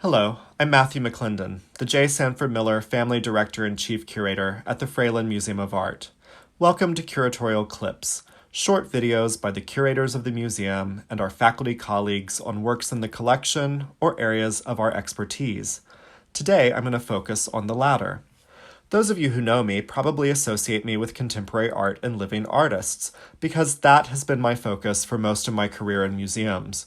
Hello, I'm Matthew McLendon, the J. Sanford Miller Family Director and Chief Curator at the Fralin Museum of Art. Welcome to Curatorial Clips, short videos by the curators of the museum and our faculty colleagues on works in the collection or areas of our expertise. Today, I'm going to focus on the latter. Those of you who know me probably associate me with contemporary art and living artists, because that has been my focus for most of my career in museums.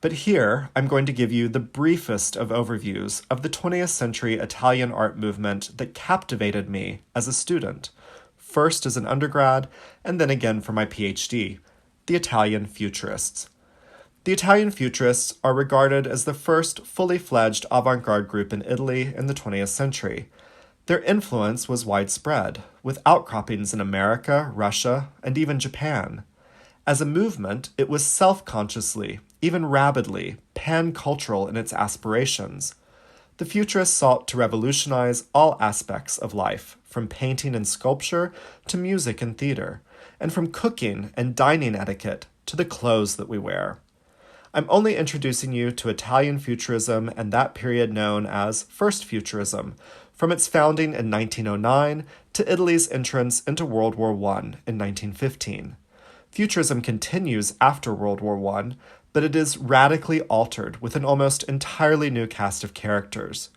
But here, I'm going to give you the briefest of overviews of the 20th century Italian art movement that captivated me as a student, first as an undergrad, and then again for my PhD, the Italian Futurists. The Italian Futurists are regarded as the first fully fledged avant-garde group in Italy in the 20th century. Their influence was widespread, with outcroppings in America, Russia, and even Japan. As a movement, it was self-consciously, even rabidly, pan-cultural in its aspirations. The Futurists sought to revolutionize all aspects of life, from painting and sculpture to music and theater, and from cooking and dining etiquette to the clothes that we wear. I'm only introducing you to Italian Futurism and that period known as First Futurism, from its founding in 1909 to Italy's entrance into World War I in 1915. Futurism continues after World War I, but it is radically altered with an almost entirely new cast of characters.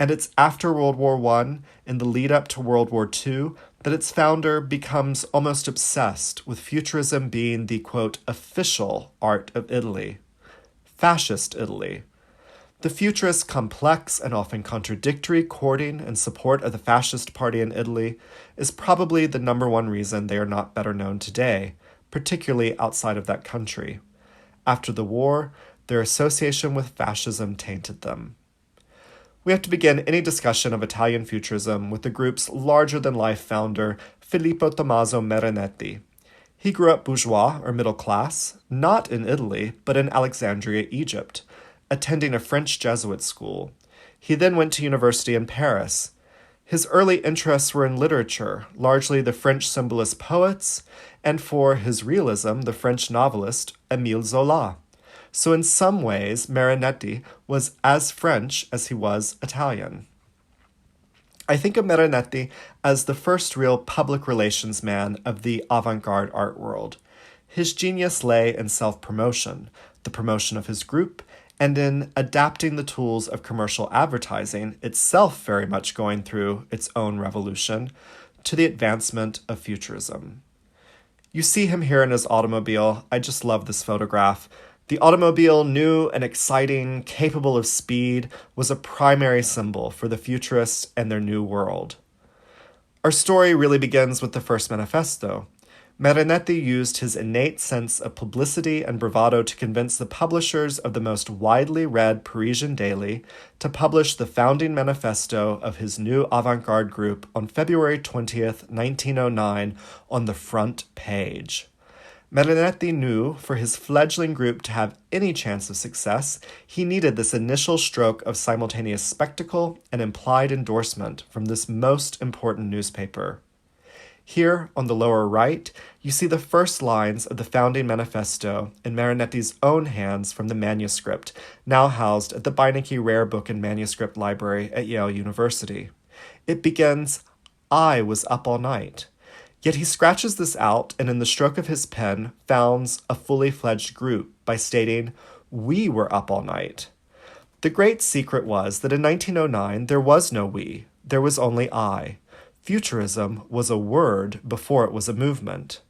And it's after World War I, in the lead up to World War II, that its founder becomes almost obsessed with Futurism being the, quote, official art of Italy. Fascist Italy. The Futurists' complex and often contradictory courting and support of the fascist party in Italy is probably the number one reason they are not better known today, particularly outside of that country. After the war, their association with fascism tainted them. We have to begin any discussion of Italian Futurism with the group's larger-than-life founder, Filippo Tommasso Marinetti. He grew up bourgeois or middle class, not in Italy, but in Alexandria, Egypt, attending a French Jesuit school. He then went to university in Paris. His early interests were in literature, largely the French symbolist poets, and for his realism, the French novelist Émile Zola. So in some ways, Marinetti was as French as he was Italian. I think of Marinetti as the first real public relations man of the avant-garde art world. His genius lay in self-promotion, the promotion of his group, and in adapting the tools of commercial advertising, itself very much going through its own revolution, to the advancement of Futurism. You see him here in his automobile. I just love this photograph. The automobile, new and exciting, capable of speed, was a primary symbol for the Futurists and their new world. Our story really begins with the first manifesto. Marinetti used his innate sense of publicity and bravado to convince the publishers of the most widely read Parisian daily to publish the founding manifesto of his new avant-garde group on February 20th, 1909, on the front page. Marinetti knew for his fledgling group to have any chance of success, he needed this initial stroke of simultaneous spectacle and implied endorsement from this most important newspaper. Here, on the lower right, you see the first lines of the founding manifesto in Marinetti's own hands from the manuscript, now housed at the Beinecke Rare Book and Manuscript Library at Yale University. It begins, "I was up all night." Yet he scratches this out and in the stroke of his pen founds a fully fledged group by stating, "We were up all night." The great secret was that in 1909 there was no we, there was only I. Futurism was a word before it was a movement.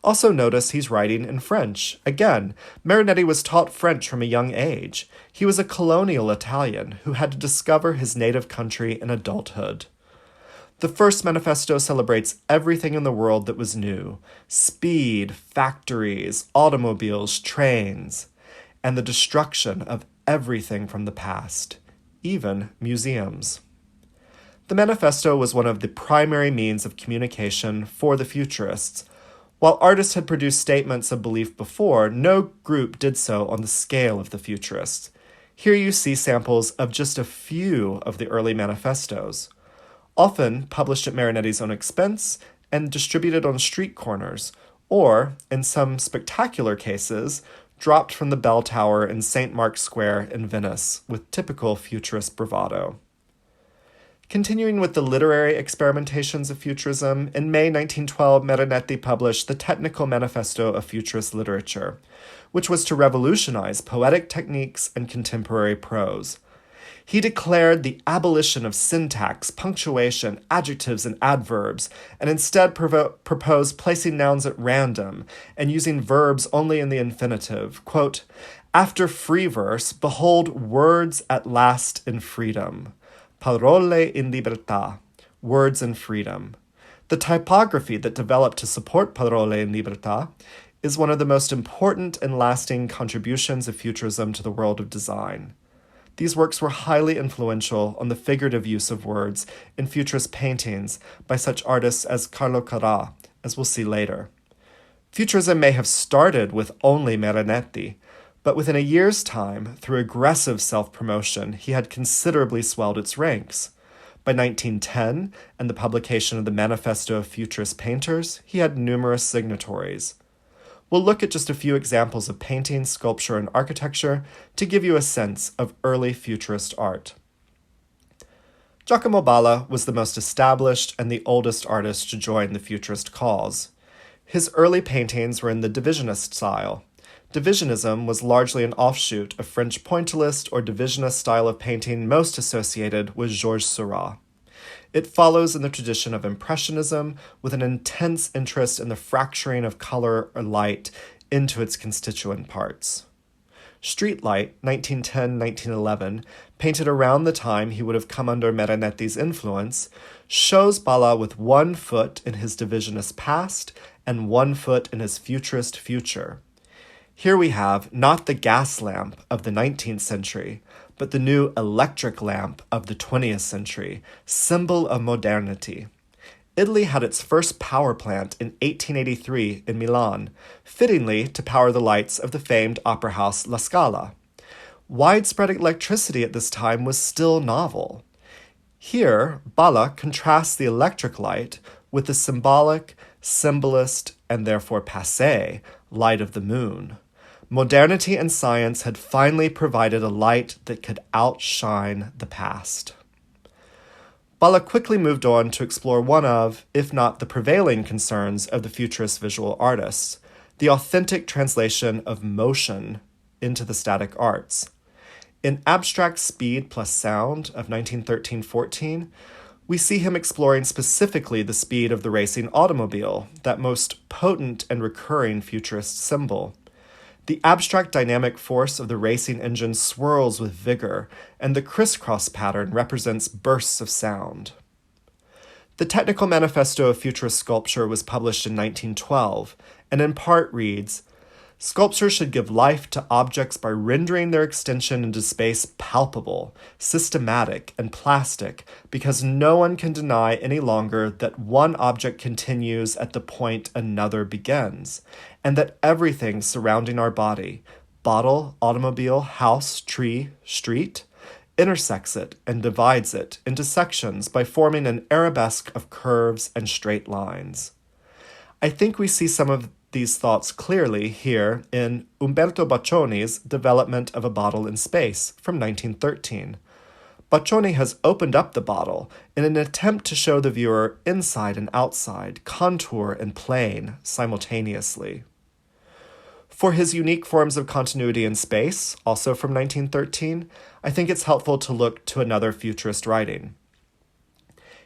Also notice he's writing in French. Again, Marinetti was taught French from a young age. He was a colonial Italian who had to discover his native country in adulthood. The first manifesto celebrates everything in the world that was new: speed, factories, automobiles, trains, and the destruction of everything from the past, even museums. The manifesto was one of the primary means of communication for the Futurists. While artists had produced statements of belief before, no group did so on the scale of the Futurists. Here you see samples of just a few of the early manifestos, often published at Marinetti's own expense and distributed on street corners, or, in some spectacular cases, dropped from the bell tower in St. Mark's Square in Venice with typical Futurist bravado. Continuing with the literary experimentations of Futurism, in May 1912, Marinetti published the Technical Manifesto of Futurist Literature, which was to revolutionize poetic techniques and contemporary prose. He declared the abolition of syntax, punctuation, adjectives, and adverbs, and instead proposed placing nouns at random and using verbs only in the infinitive. Quote, "After free verse, behold words at last in freedom. Parole in libertà, words in freedom." The typography that developed to support Parole in libertà is one of the most important and lasting contributions of Futurism to the world of design. These works were highly influential on the figurative use of words in Futurist paintings by such artists as Carlo Carrà, as we'll see later. Futurism may have started with only Marinetti, but within a year's time, through aggressive self-promotion, he had considerably swelled its ranks. By 1910, and the publication of the Manifesto of Futurist Painters, he had numerous signatories. We'll look at just a few examples of painting, sculpture, and architecture to give you a sense of early Futurist art. Giacomo Balla was the most established and the oldest artist to join the Futurist cause. His early paintings were in the Divisionist style. Divisionism was largely an offshoot of French pointillist or divisionist style of painting most associated with Georges Seurat. It follows in the tradition of Impressionism with an intense interest in the fracturing of color or light into its constituent parts. Streetlight, 1910-1911, painted around the time he would have come under Marinetti's influence, shows Balla with one foot in his divisionist past and one foot in his futurist future. Here we have not the gas lamp of the 19th century, but the new electric lamp of the 20th century, symbol of modernity. Italy had its first power plant in 1883 in Milan, fittingly to power the lights of the famed opera house La Scala. Widespread electricity at this time was still novel. Here, Balla contrasts the electric light with the symbolic, symbolist, and therefore passé light of the moon. Modernity and science had finally provided a light that could outshine the past. Balla quickly moved on to explore one of, if not the prevailing concerns of the Futurist visual artists, the authentic translation of motion into the static arts. In Abstract Speed plus Sound of 1913-14, we see him exploring specifically the speed of the racing automobile, that most potent and recurring Futurist symbol. The abstract dynamic force of the racing engine swirls with vigor, and the crisscross pattern represents bursts of sound. The Technical Manifesto of Futurist Sculpture was published in 1912, and in part reads, "Sculpture should give life to objects by rendering their extension into space palpable, systematic, and plastic, because no one can deny any longer that one object continues at the point another begins, and that everything surrounding our body, bottle, automobile, house, tree, street, intersects it and divides it into sections by forming an arabesque of curves and straight lines." I think we see some of these thoughts clearly here in Umberto Boccioni's Development of a Bottle in Space from 1913. Boccioni has opened up the bottle in an attempt to show the viewer inside and outside, contour and plane simultaneously. For his unique forms of continuity in space, also from 1913, I think it's helpful to look to another Futurist writing.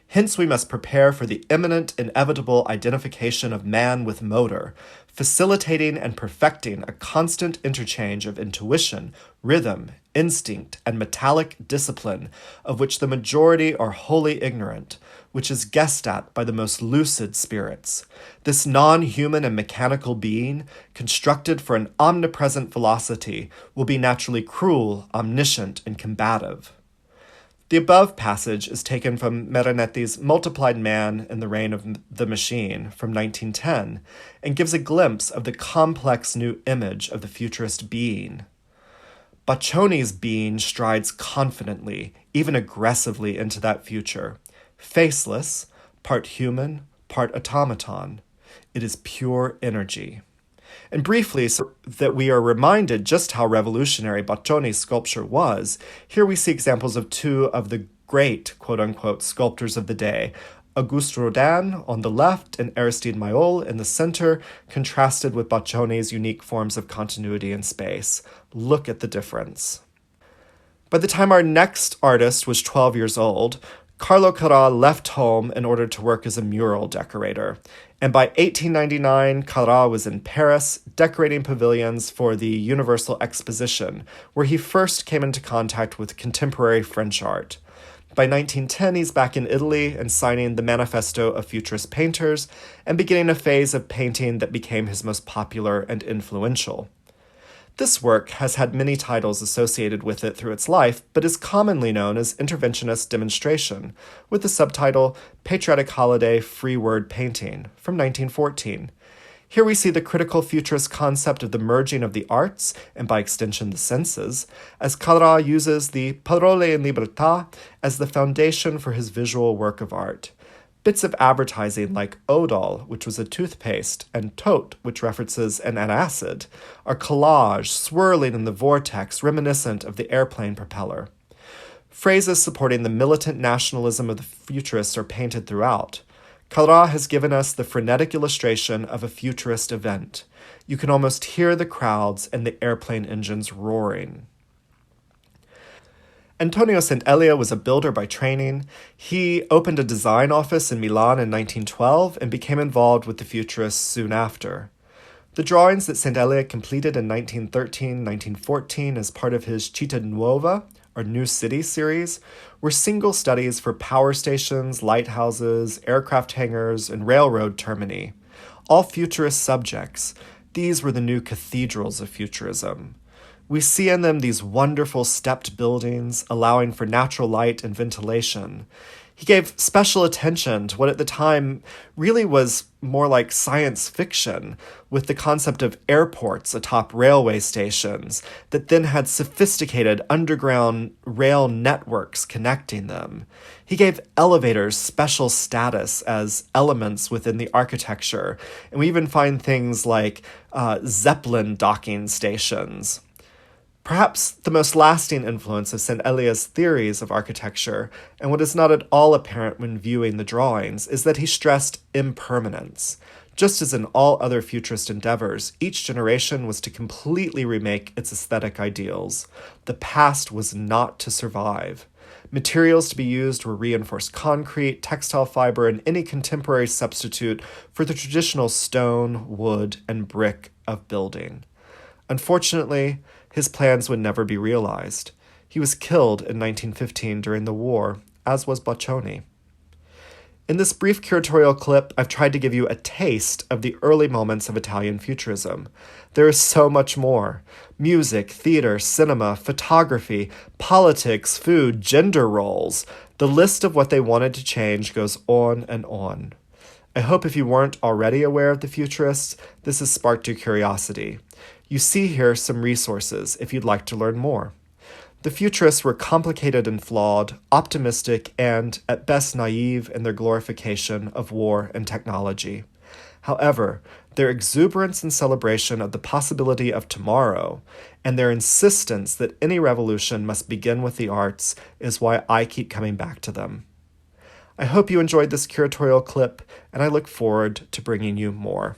Hence we must prepare for the imminent, inevitable identification of man with motor, facilitating and perfecting a constant interchange of intuition, rhythm, instinct, and metallic discipline, of which the majority are wholly ignorant, which is guessed at by the most lucid spirits. This non-human and mechanical being, constructed for an omnipresent velocity, will be naturally cruel, omniscient, and combative. The above passage is taken from Marinetti's Multiplied Man in the Reign of the Machine from 1910 and gives a glimpse of the complex new image of the futurist being. Boccioni's being strides confidently, even aggressively into that future. Faceless, part human, part automaton. It is pure energy. And briefly, so that we are reminded just how revolutionary Boccioni's sculpture was, here we see examples of two of the great, quote-unquote, sculptors of the day, Auguste Rodin on the left and Aristide Maillol in the center, contrasted with Boccioni's unique forms of continuity in space. Look at the difference. By the time our next artist was 12 years old, Carlo Carrà left home in order to work as a mural decorator. And by 1899, Carrà was in Paris, decorating pavilions for the Universal Exposition, where he first came into contact with contemporary French art. By 1910, he's back in Italy and signing the Manifesto of Futurist Painters and beginning a phase of painting that became his most popular and influential. This work has had many titles associated with it through its life, but is commonly known as Interventionist Demonstration, with the subtitle Patriotic Holiday Free Word Painting from 1914. Here we see the critical futurist concept of the merging of the arts, and by extension the senses, as Carrà uses the parole in libertà as the foundation for his visual work of art. Bits of advertising like Odol, which was a toothpaste, and Tote, which references an antacid, are collage swirling in the vortex reminiscent of the airplane propeller. Phrases supporting the militant nationalism of the futurists are painted throughout. Carrà has given us the frenetic illustration of a futurist event. You can almost hear the crowds and the airplane engines roaring. Antonio Sant'Elia was a builder by training. He opened a design office in Milan in 1912 and became involved with the Futurists soon after. The drawings that Sant'Elia completed in 1913-1914 as part of his Città Nuova, or New City series, were single studies for power stations, lighthouses, aircraft hangars, and railroad termini. All futurist subjects, these were the new cathedrals of Futurism. We see in them these wonderful stepped buildings, allowing for natural light and ventilation. He gave special attention to what at the time really was more like science fiction, with the concept of airports atop railway stations that then had sophisticated underground rail networks connecting them. He gave elevators special status as elements within the architecture, and we even find things like Zeppelin docking stations. Perhaps the most lasting influence of Sant'Elia's theories of architecture, and what is not at all apparent when viewing the drawings, is that he stressed impermanence. Just as in all other futurist endeavors, each generation was to completely remake its aesthetic ideals. The past was not to survive. Materials to be used were reinforced concrete, textile fiber, and any contemporary substitute for the traditional stone, wood, and brick of building. Unfortunately, his plans would never be realized. He was killed in 1915 during the war, as was Boccioni. In this brief curatorial clip, I've tried to give you a taste of the early moments of Italian Futurism. There is so much more. Music, theater, cinema, photography, politics, food, gender roles. The list of what they wanted to change goes on and on. I hope if you weren't already aware of the Futurists, this has sparked your curiosity. You see here some resources if you'd like to learn more. The Futurists were complicated and flawed, optimistic, and, at best, naive in their glorification of war and technology. However, their exuberance and celebration of the possibility of tomorrow, and their insistence that any revolution must begin with the arts, is why I keep coming back to them. I hope you enjoyed this curatorial clip, and I look forward to bringing you more.